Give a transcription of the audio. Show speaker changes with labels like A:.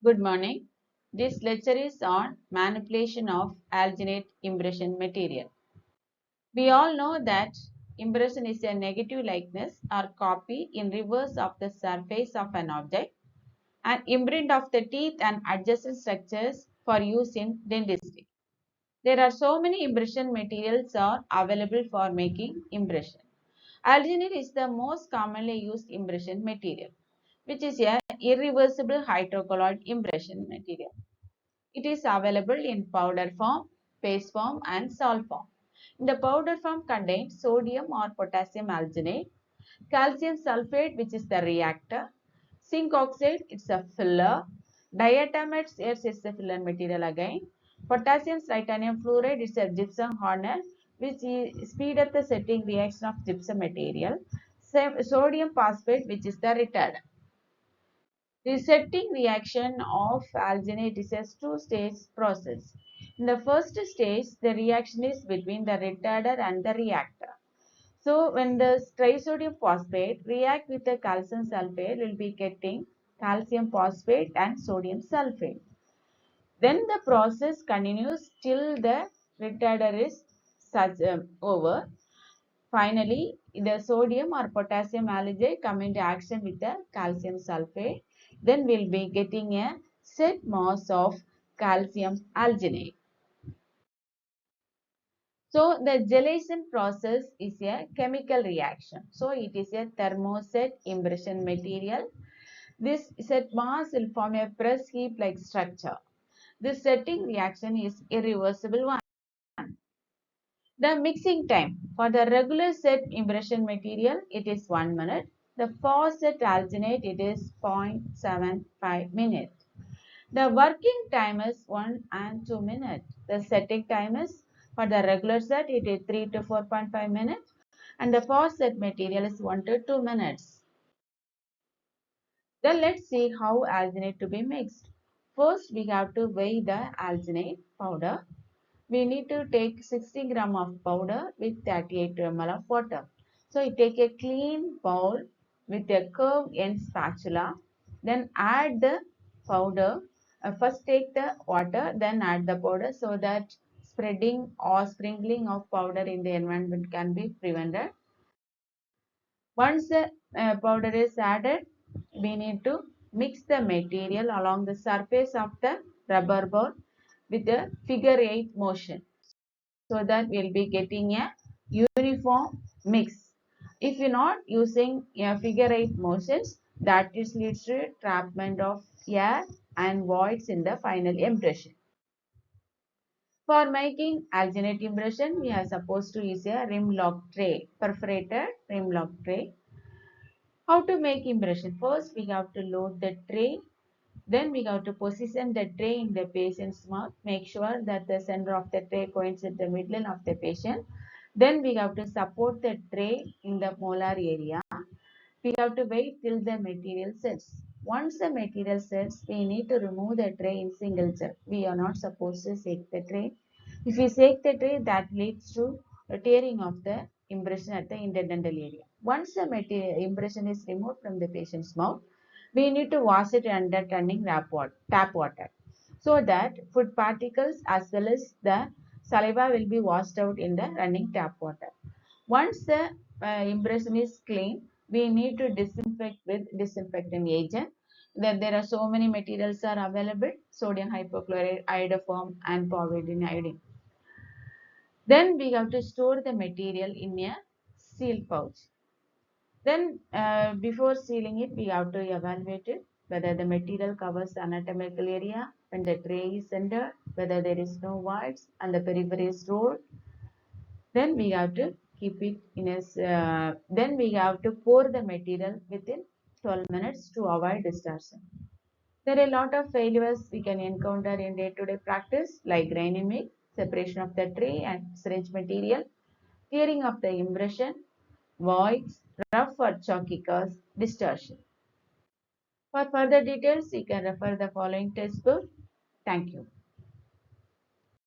A: Good morning. This lecture is on manipulation of alginate impression material. We all know that impression is a negative likeness or copy in reverse of the surface of an object, an imprint of the teeth and adjacent structures for use in dentistry. There are so many impression materials are available for making impression. Alginate is the most commonly used impression material, which is a irreversible hydrocolloid impression material. It is available in powder form, paste form and salt form. In the powder form contains sodium or potassium alginate, calcium sulfate which is the reactor, zinc oxide it's a filler, diatomates is the filler material again, potassium titanium fluoride is a gypsum hardener which speed up the setting reaction of gypsum material, sodium phosphate which is the retarder. The setting reaction of alginate is a two-stage process. In the first stage, the reaction is between the retarder and the reactor. So, when the trisodium phosphate react with the calcium sulfate, we will be getting calcium phosphate and sodium sulfate. Then the process continues till the retarder is over. Finally, the sodium or potassium alginate come into action with the calcium sulfate. Then we'll be getting a set mass of calcium alginate. So the gelation process is a chemical reaction. So it is a thermoset impression material. This set mass will form a press heap like structure. This setting reaction is irreversible one. The mixing time for the regular set impression material it is 1 minute. The faucet alginate it is 0.75 minutes. The working time is 1 and 2 minutes. The setting time is for the regular set it is 3 to 4.5 minutes and the faucet material is 1 to 2 minutes. Then let's see how alginate to be mixed. First we have to weigh the alginate powder. We need to take 60 gram of powder with 38 ml of water. So you take a clean bowl with a curved end spatula, then add the powder. First take the water, then add the powder so that spreading or sprinkling of powder in the environment can be prevented. Once the powder is added, we need to mix the material along the surface of the rubber ball with a figure 8 motion so that we'll be getting a uniform mix. If you're not using a figure 8 motions, that is leads to trapment of air and voids in the final impression. For making alginate impression, we are supposed to use a rim lock tray, perforated rim lock tray. How to make impression? First, we have to load the tray. Then we have to position the tray in the patient's mouth. Make sure that the center of the tray coincides with the middle of the patient. Then we have to support the tray in the molar area. We have to wait till the material sets. Once the material sets, we need to remove the tray in single step. We are not supposed to shake the tray. If we shake the tray, that leads to a tearing of the impression at the interdental area. Once the impression is removed from the patient's mouth, we need to wash it under turning tap water so that food particles as well as the saliva will be washed out in the running tap water. Once the impression is clean, we need to disinfect with disinfectant agent. Then there are so many materials are available: sodium hypochlorite, iodoform, and povidone iodine. Then we have to store the material in a sealed pouch. Then before sealing it, we have to evaluate it whether the material covers the anatomical area when the tray is centered, whether there is no voids and the periphery is rolled. Then we have to keep it in a. Then we have to pour the material within 12 minutes to avoid distortion. There are a lot of failures we can encounter in day-to-day practice like graining, separation of the tray and syringe material, tearing of the impression, voids, rough or chalky curves, distortion. For further details, you can refer the following textbook. Thank you.